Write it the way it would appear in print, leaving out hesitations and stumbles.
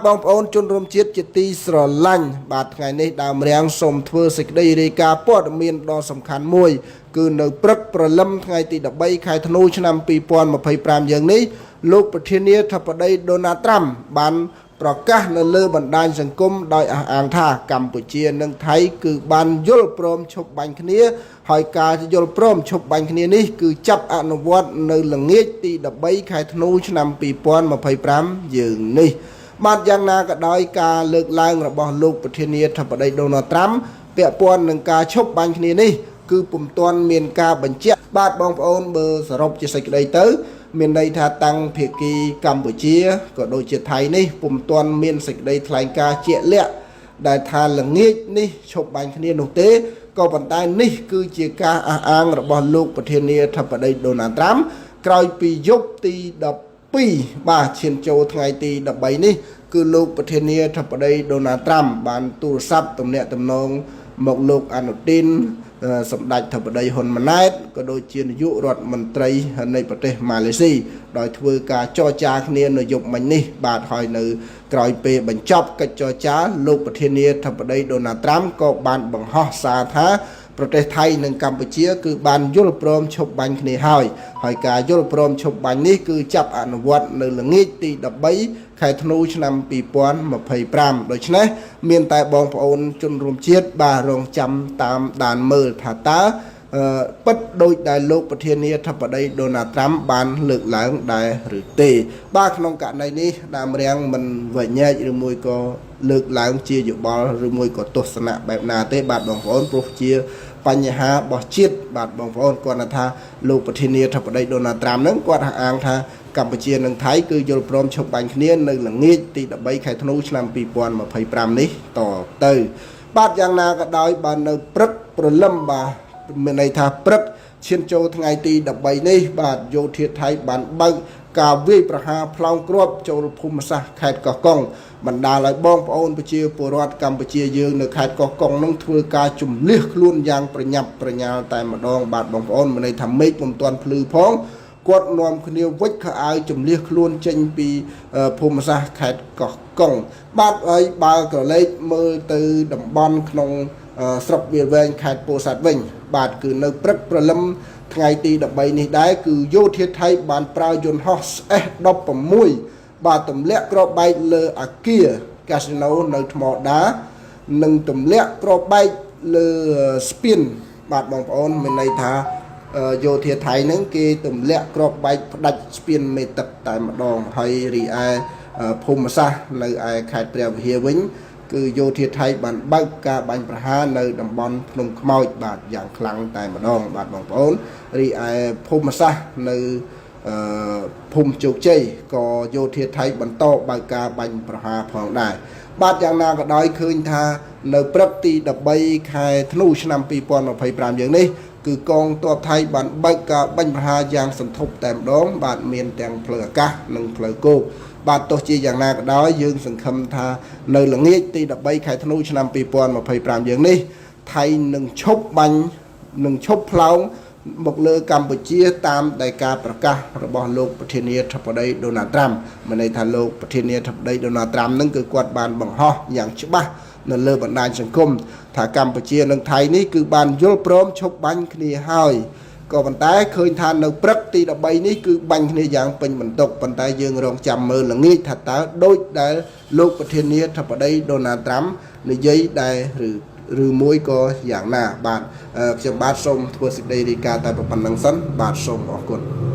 បងប្អូនជនរួមជាតិជាទីស្រឡាញ់បាទថ្ងៃនេះដើមរាំងសូមធ្វើសេចក្តីរាយការណ៍ព័ត៌មានដ៏សំខាន់មួយគឺនៅព្រឹកព្រលឹមថ្ងៃទី13ខែធ្នូឆ្នាំ2025យើងនេះលោកប្រធានាធិបតីដូណាល់ត្រាំបានប្រកាសនៅលើបណ្ដាញសង្គមដោយអះអាងថាកម្ពុជានិងថៃគឺបានយល់ព្រមឈប់បាញ់គ្នាហើយការយល់ព្រមឈប់បាញ់គ្នានេះគឺចាប់អនុវត្តនៅល្ងាចទី13ខែធ្នូឆ្នាំ2025យើងនេះបាទយ៉ាងណាក៏ដោយការលើកឡើងរបស់លោកប្រធានាធិបតីដូណាល់ត្រាំពាក់ព័ន្ធនឹងការឈប់បាញ់គ្នានេះគឺពុំទាន់មានការបញ្ជាក់បាទបងប្អូនបើសរុបជាសេចក្តីទៅមានន័យថាតាំងភាគីកម្ពុជាក៏ដូចជាថៃនេះពុំទាន់មានសេចក្តីថ្លែងការណ៍ជាក់លាក់ដែលថាល្ងាចនេះឈប់បាញ់គ្នានោះទេក៏ប៉ុន្តែនេះគឺជាការអះអាងរបស់លោកប្រធានាធិបតីដូណាល់ត្រាំក្រោយពីយប់ទី12បាទឈានចូលថ្ងៃទី13នេះគឺលោកប្រធានាធិបតីដូណាល់ត្រាំបានទូរស័ព្ទទំនាក់ទំនងមកលោកអនុទីនសម្ដេចធិបតីហ៊ុនម៉ាណែតក៏ដូចជានាយករដ្ឋមន្ត្រីនៃប្រទេសម៉ាឡេស៊ីដោយធ្វើការចរចាគ្នានៅយប់មិញនេះបាទហើយនៅក្រោយពេលបញ្ចប់កិច្ចចរចាលោកប្រធានាធិបតីដូណាល់ត្រាំក៏បានបង្ហោះសារថាប្រទេសថៃនិងកម្ពុជាគឺបានយល់ព្រមឈប់បាញ់គ្នាហើយការយល់ព្រមឈប់បាញ់នេះគឺចាប់អនុវត្តនៅល្ងាចទី13ខែធ្នូឆ្នាំ2025ដូច្នេះមានតែបងប្អូនជនរួមជាតិបាទរងចាំតាមដានមើលថាតើពិតដូចដែលលោកប្រធានាធិបតីដូណាល់ត្រាំបានលើកឡើងដែរឬទេបាទក្នុងករណីនេះដើមរាំងមិនវិញ្ញេឬមួយក៏លើកឡើងជាយោបល់ឬមួយក៏ទស្សនៈបែបណាទេបាទបងប្អូនព្រោះជាបញ្ហារបស់ជាតិបាទបងប្អូនគាត់ថាលោកប្រធានាធិបតីដូណាល់ត្រាំហ្នឹងគាត់អះអាងថាកម្ពុជានិងថៃគឺយល់ព្រមឈប់បាញ់គ្នានៅល្ងាចទី13ខែធ្នូឆ្នាំ2025នេះតទៅបាទយ៉ាងណាក៏ដោយបាននៅព្រឹកព្រលឹមបាទមានន័យថាព្រឹកឈានចូលថ្ងៃទី13នេះបាទយោធាថៃបានបើកការវាយប្រហារផ្លោងគ្រាប់ចូលភូមិសាស្ត្រខេត្តកោះកុងបណ្ដាលឲ្យបងប្អូនប្រជាពលរដ្ឋកម្ពុជាយើងនៅខេត្តកោះកុងនឹងធ្វើការជំលះខ្លួនយ៉ាងប្រញាប់ប្រញាល់តែម្ដងបាទបងប្អូនមានន័យថាមេឃពុំទាន់ភ្លឺផងគាត់នាំគ្នាវិចខោអាវជំលះខ្លួនចេញពីភូមិសាស្ត្រខេត្តកោះកុងបាទហើយបើក្រឡេកមើលទៅតំបន់ក្នុងស្រុកវាលវែងខេត្តពោធិ៍សាត់វិញបាទគឺនៅព្រឹកព្រលឹមថ្ងៃទី13នេះដែរគឺយោធាថៃបានប្រើយន្តហោះ S16 បាទទម្លាក់គ្រាប់បែកលើអគារកាស៊ីណូនៅថ្មដានិងទម្លាក់គ្រាប់បែកលើស្ពានបាទបងប្អូនមានន័យថាយោធាថៃហ្នឹងគេទម្លាក់គ្រាប់បែកផ្ដាច់ស្ពានមេទឹកតែម្ដងហើយរីឯភូមិសាស្ត្រនៅឯខេត្តព្រះវិហារវិញគឺយោធាថៃបានបើកការបាញ់ប្រហារនៅតំបន់ភ្នំខ្មោចបាទយ៉ាងខ្លាំងតែម្ដងបាទបងប្អូនរីឯភូមិសាស្ត្រនៅភូមិជោគជ័យក៏យោធាថៃបន្តបើកការបាញ់ប្រហារផងដែរបាទយ៉ាងណាក៏ដោយឃើញថានៅព្រឹកទី13ខែធ្នូឆ្នាំ2025យើងនេះគឺកងទ័ពថៃបានបើកការបាញ់ប្រហារយ៉ាងសន្ធប់តែម្ដងបាទមានទាំងផ្លូវអាកាសនិងផ្លូវគោកបាទទោះជាយ៉ាងណាក៏ដោយយើងសង្ឃឹមថានៅល្ងាចទី13ខែធ្នូឆ្នាំ2025យើងនេះថៃនឹងឈប់បាញ់នឹងឈប់ផ្លោងមកលើកម្ពុជាតាមដែលការប្រកាសរបស់លោកប្រធានាធិបតីដូណាល់ត្រាំមានន័យថាលោកប្រធានាធិបតីដូណាល់ត្រាំនឹងគឺគាត់បានបង្ហោះយ៉ាងច្បាស់នៅលើបណ្ដាញសង្គមថាកម្ពុជានិងថៃនេះគឺបានយល់ព្រមឈប់បាញ់គ្នាហើយក៏ប៉ុន្តែឃើញថានៅព្រឹកទី13នេះគឺបាញ់គ្នាយ៉ាងពេញបន្ទុកប៉ុន្តែយើងរងចាំមើលល្ងាចថាតើដូចដែលលោកប្រធានាធិបតីដូណាល់ត្រាំនិយាយដែរឬមួយក៏យ៉ាងណាបាទខ្ញុំបាទសូមធ្វើសេចក្តីរាយការណ៍តែប៉ុណ្្នឹងសិនបាទសូមអរគុណ